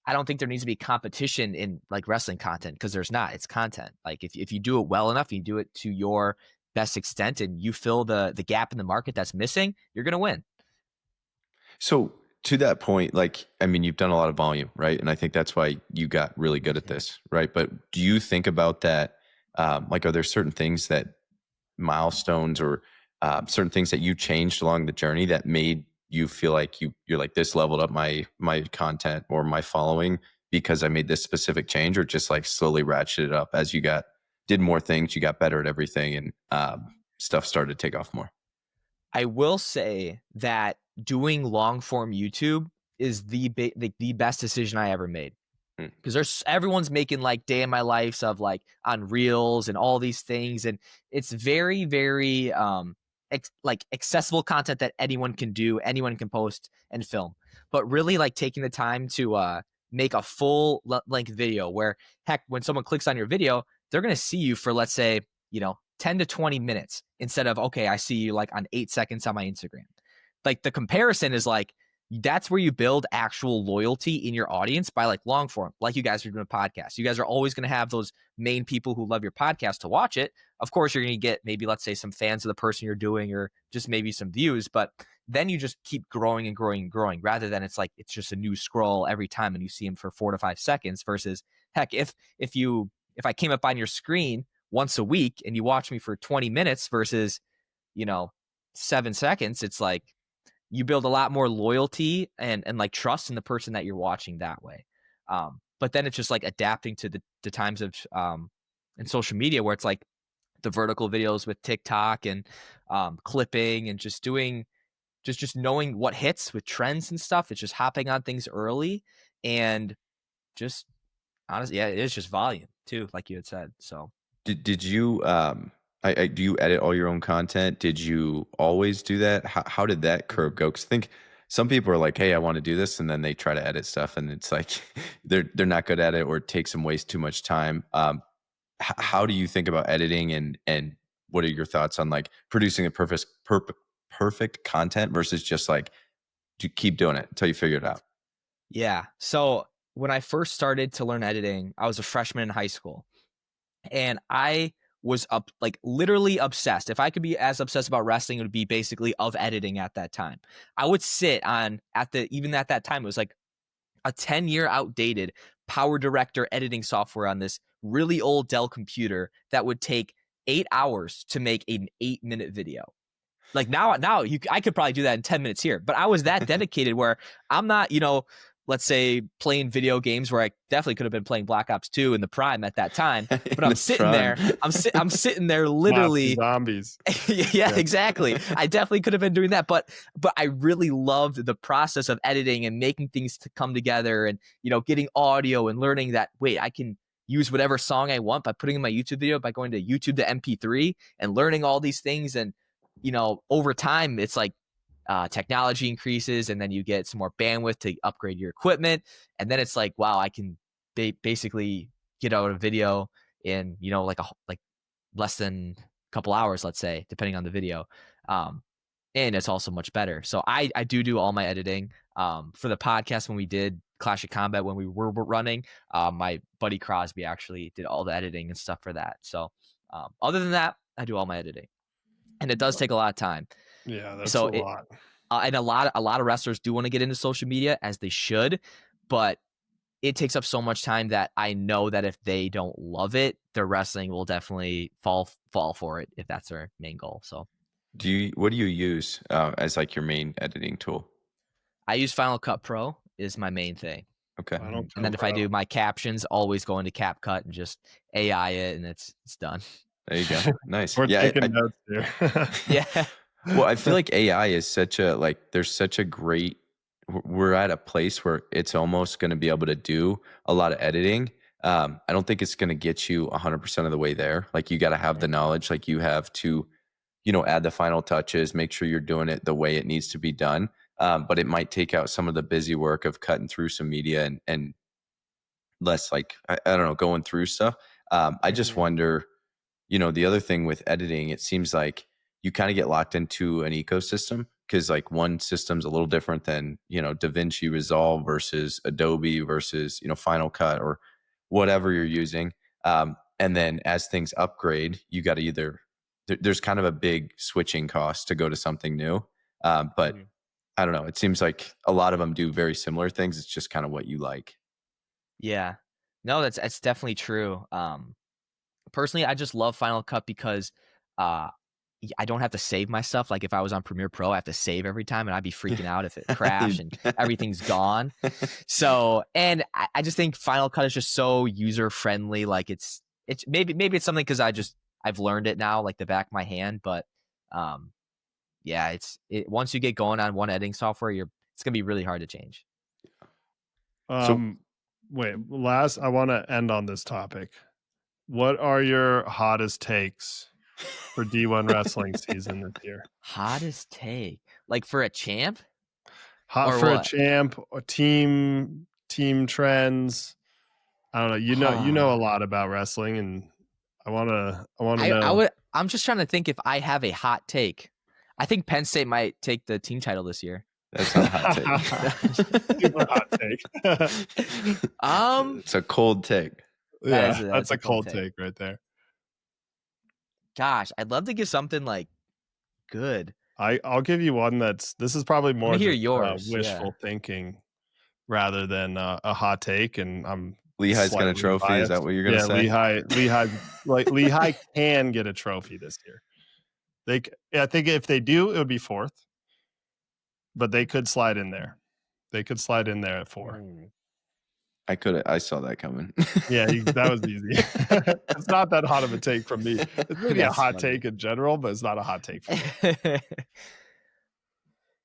I don't think there needs to be competition in like wrestling content, because there's not. It's content. Like if you do it well enough, you do it to your best extent, and you fill the gap in the market that's missing, you're going to win. So to that point, like, I mean, you've done a lot of volume, right? And I think that's why you got really good at this, right? But do you think about that Like, are there certain things that milestones or certain things that you changed along the journey that made you feel like you're like, this leveled up my content or my following because I made this specific change, or just like slowly ratcheted up as you did more things, you got better at everything, and stuff started to take off more? I will say that doing long form YouTube is the best decision I ever made. Hmm. Because everyone's making like day in my lives of like on reels and all these things, and it's very very like accessible content that anyone can do, anyone can post and film. But really like taking the time to make a full length video where, heck, when someone clicks on your video, they're going to see you for, let's say, 10 to 20 minutes instead of, okay, I see you like on 8 seconds on my Instagram. Like the comparison is like, that's where you build actual loyalty in your audience, by like long form, like you guys are doing a podcast. You guys are always going to have those main people who love your podcast to watch it. Of course, you're going to get maybe, let's say, some fans of the person you're doing, or just maybe some views, but then you just keep growing and growing and growing, rather than it's like it's just a new scroll every time and you see them for 4 to 5 seconds. Versus, heck, if I came up on your screen once a week and you watch me for 20 minutes versus 7 seconds, it's like you build a lot more loyalty and like trust in the person that you're watching that way. But then it's just like adapting to the times of in social media, where it's like the vertical videos with TikTok and clipping, and just doing just knowing what hits with trends and stuff. It's just hopping on things early, and just honestly, yeah, it is just volume too, like you had said. So Did you do you edit all your own content? Did you always do that? How did that curve go? Because I think some people are like, "Hey, I want to do this," and then they try to edit stuff, and it's like they're not good at it, or it takes them waste too much time. How do you think about editing, and what are your thoughts on like producing a perfect content versus just like to keep doing it until you figure it out? yeah. So when I first started to learn editing, I was a freshman in high school, and I was up like literally obsessed. If I could be as obsessed about wrestling, it would be basically of editing at that time. I would sit on even at that time, it was like a 10-year outdated Power Director editing software on this really old Dell computer that would take 8 hours to make an 8-minute video. Like now I could probably do that in 10 minutes here, but I was that dedicated where I'm not, let's say playing video games, where I definitely could have been playing Black Ops 2 in the prime at that time, but I'm sitting there, I'm sitting there Nazi literally. zombies. Yeah, exactly. I definitely could have been doing that, but I really loved the process of editing and making things to come together, and getting audio and learning that, wait, I can use whatever song I want by putting in my YouTube video, by going to YouTube to MP3 and learning all these things. And over time, it's like technology increases, and then you get some more bandwidth to upgrade your equipment, and then it's like, wow, I can basically get out a video in like less than a couple hours, let's say, depending on the video. And it's also much better. So I do all my editing. For the podcast, when we did Clash of Combat, when we were running, my buddy Crosby actually did all the editing and stuff for that. So other than that, I do all my editing, and it does take a lot of time. Yeah, that's So a lot. and a lot of wrestlers do want to get into social media, as they should, but it takes up so much time that I know that if they don't love it, their wrestling will definitely fall for it, if that's their main goal. So What do you use as like your main editing tool? I use Final Cut Pro is my main thing. Okay. Final And then Cut if I Pro. do my captions, always go into CapCut and just AI it, and it's done. There you go. Nice. We're Yeah. taking notes here. Yeah. Well, I feel like AI is there's such a great, we're at a place where it's almost going to be able to do a lot of editing. I don't think it's going to get you 100% of the way there. Like, you got to have the knowledge, like you have to, add the final touches, make sure you're doing it the way it needs to be done. But it might take out some of the busy work of cutting through some media and less like, I don't know, going through stuff. I just wonder, the other thing with editing, it seems like you kind of get locked into an ecosystem, because like one system's a little different than, DaVinci Resolve versus Adobe versus, Final Cut or whatever you're using. And then as things upgrade, you got to there's kind of a big switching cost to go to something new. But I don't know. It seems like a lot of them do very similar things. It's just kind of what you like. Yeah. No, that's definitely true. personally, I just love Final Cut because I don't have to save my stuff. Like if I was on Premiere Pro, I have to save every time, and I'd be freaking out if it crashed and everything's gone. So, and I just think Final Cut is just so user friendly. Like it's maybe it's something because I've learned it now, like the back of my hand. But yeah, once you get going on one editing software, it's gonna be really hard to change. Wait, I want to end on this topic. What are your hottest takes for D1 wrestling season this year? Hottest take, like for a champ? Hot Or for what? a champ, or team trends. I don't know. You know a lot about wrestling, and I want to know. I'm just trying to think if I have a hot take. I think Penn State might take the team title this year. That's not a hot take. Super hot take. It's a cold take. Yeah, that's a cold take right there. Gosh, I'd love to give something like good. I'll give you one this is probably more yours. Wishful thinking rather than a hot take, and I'm Lehigh's got a trophy. biased. Is that what you're gonna say? Lehigh can get a trophy this year. I think if they do, it would be 4th, but they could slide in there. They could slide in there at 4. I saw that coming. Yeah, that was easy. It's not that hot of a take from me. It's maybe a hot take in general, but it's not a hot take for me.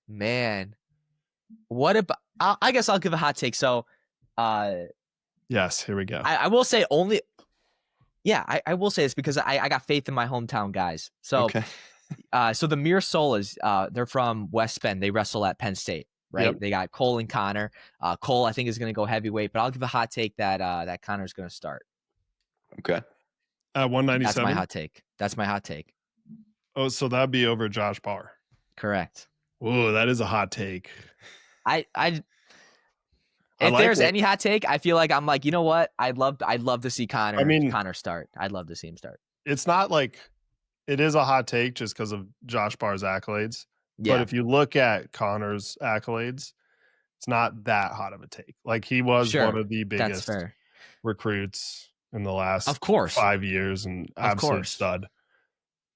Man, what about? I guess I'll give a hot take. So, yes, here we go. I will say only. Yeah, I will say this because I got faith in my hometown guys. So, Okay. So the Mir Solas, they're from West Bend. They wrestle at Penn State. Right, Yep. They got Cole and Connor. Cole, I think, is going to go heavyweight, but I'll give a hot take that Connor's going to start. Okay. At 197. That's my hot take. Oh, so that'd be over Josh Barr. Correct. Whoa, that is a hot take. If there's any hot take, I feel like I'm like, you know what? I'd love to see Connor start. I'd love to see him start. It's not like it is a hot take just because of Josh Barr's accolades. Yeah. But if you look at Connor's accolades, it's not that hot of a take. Like he was one of the biggest recruits in the last 5 years and absolute stud.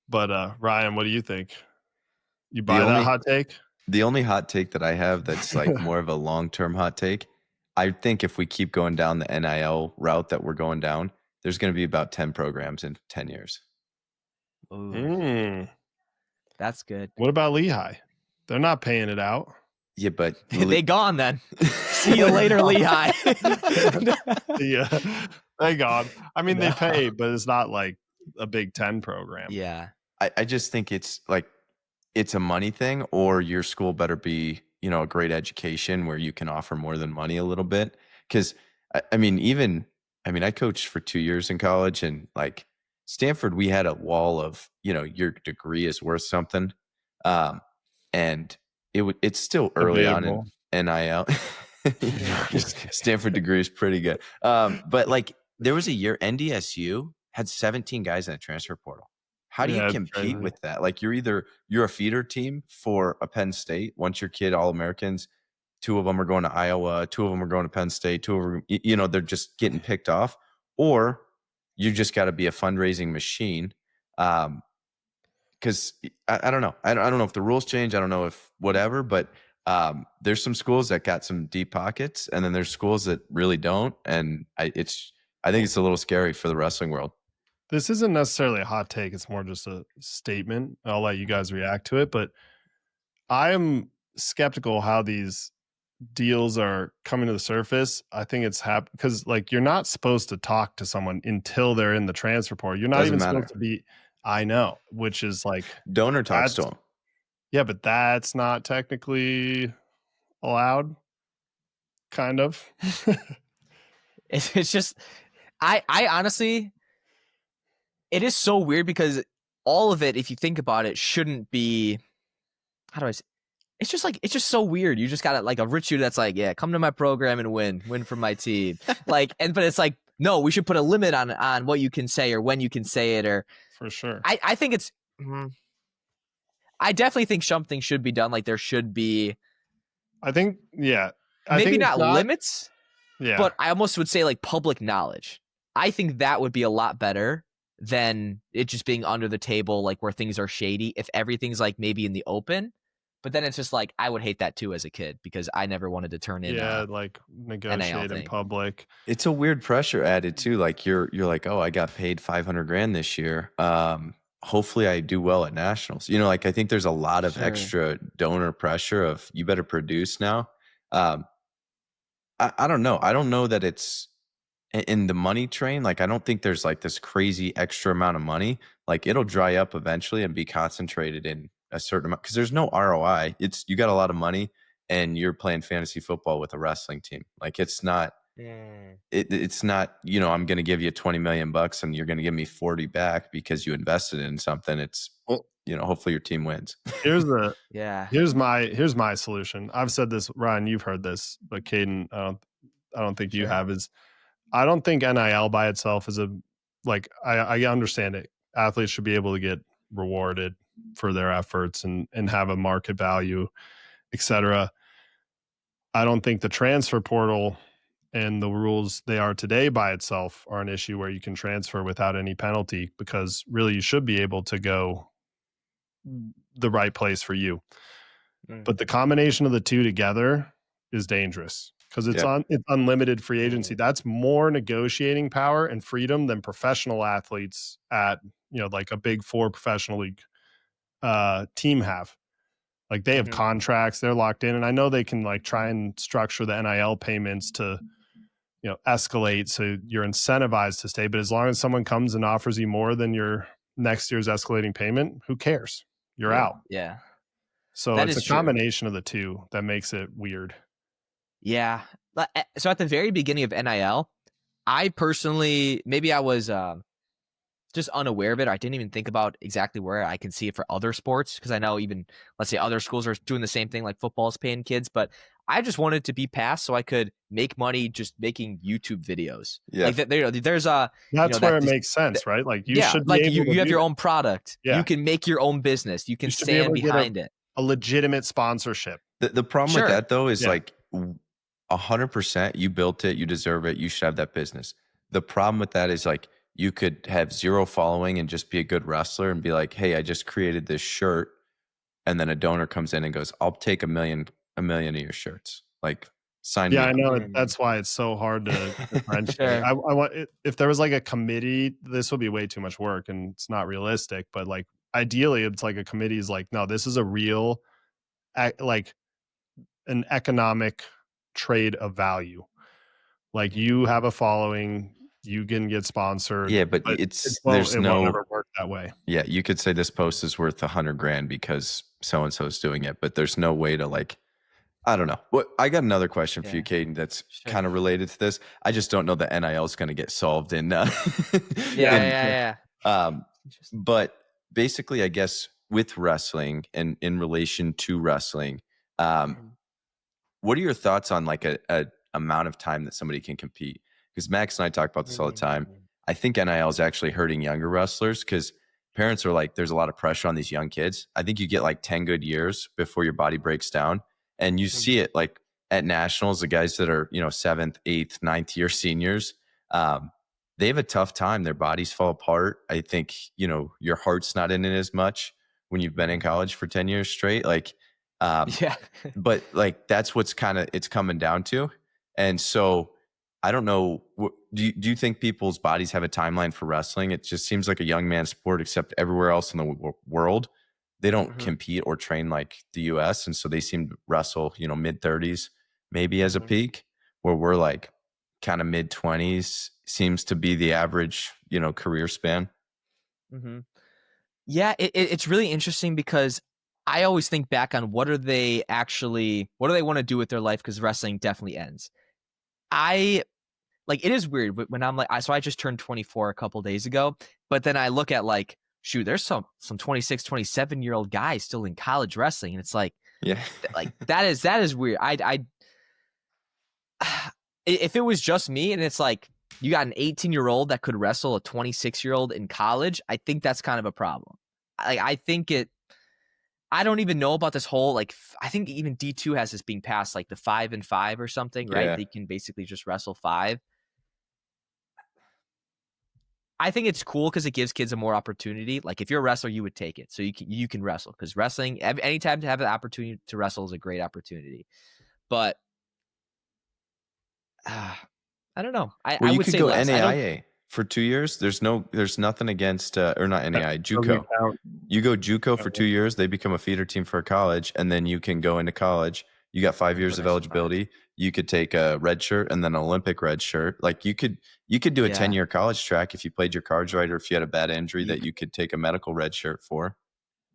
But Ryan, what do you think? You buy that hot take? The only hot take that I have that's like more of a long-term hot take, I think if we keep going down the NIL route that we're going down, there's going to be about 10 programs in 10 years. That's good. What about Lehigh? They're not paying it out. Yeah, but they gone then. See you later, Lehigh. Yeah, they gone. I mean, they pay, but it's not like a Big Ten program. Yeah, I just think it's like it's a money thing, or your school better be a great education where you can offer more than money a little bit. Because I coached for 2 years in college, and like Stanford, we had a wall of, your degree is worth something. And it's still early on in NIL. Stanford degree is pretty good. But like there was a year NDSU had 17 guys in the transfer portal. How do you compete with that? Like you're a feeder team for a Penn State. Once your kid All-Americans, 2 of them are going to Iowa, 2 of them are going to Penn State, 2 of them, they're just getting picked off. Or you just got to be a fundraising machine. Because I don't know. I don't know if the rules change. I don't know if whatever, but there's some schools that got some deep pockets, and then there's schools that really don't. And I think it's a little scary for the wrestling world. This isn't necessarily a hot take. It's more just a statement. I'll let you guys react to it, but I am skeptical how these deals are coming to the surface. I think it's because like you're not supposed to talk to someone until they're in the transfer portal. You're not supposed to be. I know, which is like donor talks to them. Yeah, but that's not technically allowed. Kind of. It's just, I honestly, it is so weird because all of it, if you think about it, shouldn't be. How do I say? It's just so weird. You just got like a rich dude that's like, yeah, come to my program and win for my team. But it's like, no, we should put a limit on what you can say or when you can say it, or for sure. I think it's. I definitely think something should be done. Like there should be. I think, yeah. Maybe not limits. Yeah. But I almost would say like public knowledge. I think that would be a lot better than it just being under the table, like where things are shady. If everything's like maybe in the open, but then it's just like I would hate that too as a kid because I never wanted to turn in Yeah, a like NIL negotiate in thing. public. It's a weird pressure added too. Like you're like, oh, I got paid 500 grand this year. Hopefully I do well at nationals. You know, like I think there's a lot of Sure. extra donor pressure of you better produce now. Um, I don't know. I don't know that it's in the money train. Like I don't think there's like this crazy extra amount of money. Like it'll dry up eventually and be concentrated in a certain amount because there's no ROI. It's you got a lot of money and you're playing fantasy football with a wrestling team. Like it's not. It's not, you know, I'm going to give you 20 million bucks and you're going to give me 40 back because you invested in something. It's, Well, you know, hopefully your team wins. here's the Yeah. here's my solution. I've said this, Ryan, you've heard this, but Cayden, I don't think you Sure. have, is I don't think NIL by itself is I understand it. Athletes should be able to get rewarded for their efforts and have a market value, etc. I don't think the transfer portal and the rules they are today by itself are an issue where you can transfer without any penalty, because really you should be able to go the right place for you. But the combination of the two together is dangerous because it's unlimited free agency. That's more negotiating power and freedom than professional athletes at, you know, like a big four professional league team have. Like they have contracts, they're locked in, and I know they can like try and structure the NIL payments to, you know, escalate so you're incentivized to stay. But as long as someone comes and offers you more than your next year's escalating payment, who cares? You're out. Yeah. So That it's is a true. combination of the two that makes it weird. Yeah. So at the very beginning of NIL, I personally, maybe I was just unaware of it. I didn't even think about exactly where I can see it for other sports because I know even, let's say, other schools are doing the same thing, like football is paying kids. But I just wanted it to be passed so I could make money just making YouTube videos. Yeah. Like there's a that's where it makes sense, right? Like you should be like able to you have do your that. own product. Yeah. You can make your own business. You can should be able stand to get behind it. a legitimate sponsorship. The problem Sure. with that though is Yeah. like 100%, you built it, you deserve it, you should have that business. The problem with that is like you could have zero following and just be a good wrestler and be like, hey, I just created this shirt, and then a donor comes in and goes, I'll take a million of your shirts. Like sign me Yeah, I up. know. That's why it's so hard to differentiate. Sure. I want if there was like a committee, this would be way too much work and it's not realistic. But like ideally, it's like a committee is like, no, this is a real, like an economic trade of value. Like you have a following, you can get sponsored. Yeah, but it there's won't no ever work that way. Yeah, you could say this post is worth 100 grand because so and so is doing it, but there's no way to like, I don't know. What I got another question for you, Cayden, that's kind of related to this. I just don't know that NIL is going to get solved in. Yeah. But basically, I guess with wrestling and in relation to wrestling, what are your thoughts on like a amount of time that somebody can compete? Because Max and I talk about this all the time. I think NIL is actually hurting younger wrestlers because parents are like, there's a lot of pressure on these young kids. I think you get like 10 good years before your body breaks down. And you see it like at nationals, the guys that are, you know, 7th, 8th, 9th year seniors, they have a tough time. Their bodies fall apart. I think, you know, your heart's not in it as much when you've been in college for 10 years straight. Like, but like, that's what's it's coming down to. And so I don't know. Do you think people's bodies have a timeline for wrestling? It just seems like a young man's sport, except everywhere else in the world, they don't compete or train like the US. And so they seem to wrestle, you know, mid-30s, maybe as a peak, where we're like kind of mid-20s seems to be the average, you know, career span. Yeah, it's really interesting because I always think back on what do they want to do with their life, because wrestling definitely ends. Like, it is weird when I'm like, so I just turned 24 a couple days ago, but then I look at like, shoot, there's some 26, 27-year-old guys still in college wrestling. And it's like, like that is weird. If it was just me and it's like, you got an 18-year-old that could wrestle a 26-year-old in college, I think that's kind of a problem. I don't even know about this whole, like, I think even D2 has this being passed, like the 5-5 or something, right? They can basically just wrestle 5. I think it's cool because it gives kids a more opportunity. Like if you're a wrestler, you would take it. So you can wrestle because wrestling, anytime to have the opportunity to wrestle is a great opportunity. But I don't know. Well, I you would could say go less. I don't. NAIA for 2 years. There's nothing against, or not NAIA, Doesn't JUCO. count. You go JUCO for 2 years, they become a feeder team for a college, and then you can go into college. You got 5 years of eligibility. You could take a red shirt and then an Olympic red shirt. Like you could do a 10-year college track if you played your cards right, or if you had a bad injury that you could take a medical red shirt for.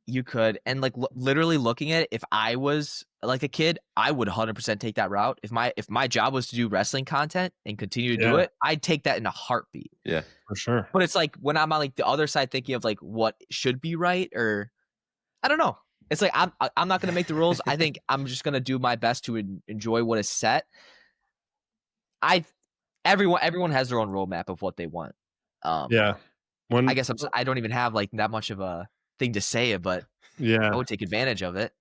You could, and like literally looking at it, if I was like a kid, I would 100% take that route. If my job was to do wrestling content and continue to do it, I'd take that in a heartbeat. Yeah, for sure. But it's like when I'm on like the other side thinking of like what should be right, or I don't know. It's like I'm not going to make the rules. I think I'm just going to do my best to enjoy what is set. Everyone has their own roadmap of what they want. Yeah. I guess I don't even have like that much of a thing to say it, but I would take advantage of it.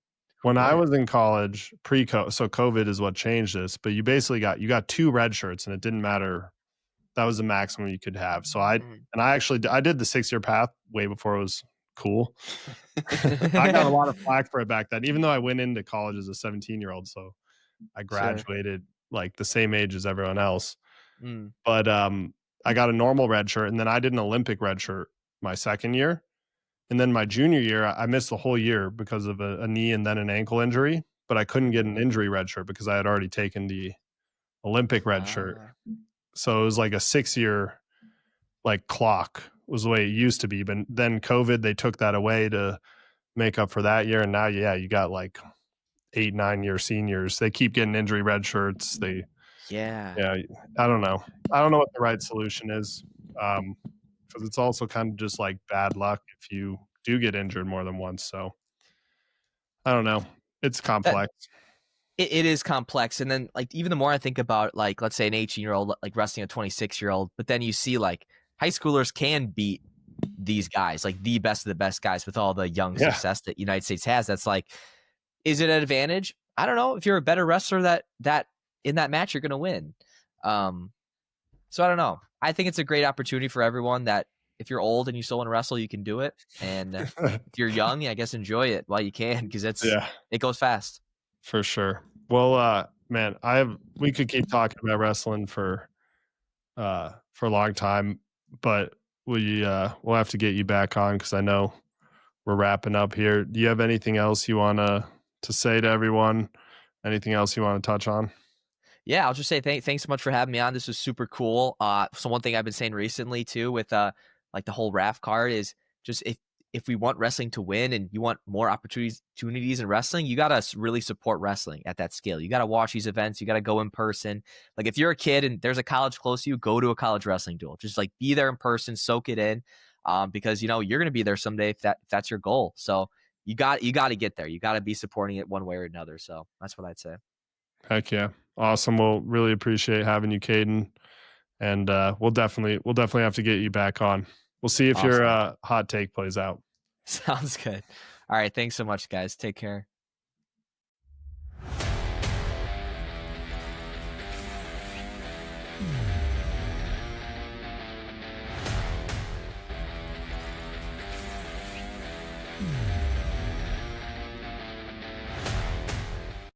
When I was in college, pre-COVID, so COVID is what changed this, but you basically got 2 red shirts and it didn't matter. That was the maximum you could have. So I did the 6-year path way before it was cool. I got a lot of flack for it back then, even though I went into college as a 17-year-old. So I graduated like the same age as everyone else. But I got a normal red shirt, and then I did an Olympic red shirt my second year. And then my junior year, I missed the whole year because of a knee and then an ankle injury, but I couldn't get an injury red shirt because I had already taken the Olympic red shirt. So it was like a 6-year like clock was the way it used to be. But then COVID, they took that away to make up for that year. And now, you got like 8-9-year seniors. They keep getting injury red shirts. I don't know. I don't know what the right solution is. Because it's also kind of just like bad luck if you do get injured more than once. So I don't know. It's complex. It is complex. And then like even the more I think about like, let's say an 18-year-old like wrestling a 26-year-old, but then you see like high schoolers can beat these guys, like the best of the best guys with all the young success that United States has. That's like, is it an advantage? I don't know. If you're a better wrestler that in that match, you're going to win. So I don't know. I think it's a great opportunity for everyone that if you're old and you still want to wrestle, you can do it. And if you're young, I guess enjoy it while you can because it goes fast. For sure. Well, man, we could keep talking about wrestling for a long time, but we'll have to get you back on because I know we're wrapping up here. Do you have anything else you want to say to everyone? Anything else you want to touch on? Yeah, I'll just say thanks so much for having me on. This was super cool. So one thing I've been saying recently too with like the whole RAF card is just if we want wrestling to win and you want more opportunities in wrestling, you got to really support wrestling at that scale. You got to watch these events. You got to go in person. Like if you're a kid and there's a college close to you, go to a college wrestling duel. Just like be there in person, soak it in, because you're going to be there someday if that's your goal. So you got to get there. You got to be supporting it one way or another. So that's what I'd say. Heck yeah. Awesome. Well, really appreciate having you, Cayden. And we'll definitely have to get you back on. We'll see if your hot take plays out. Sounds good. All right. Thanks so much, guys. Take care.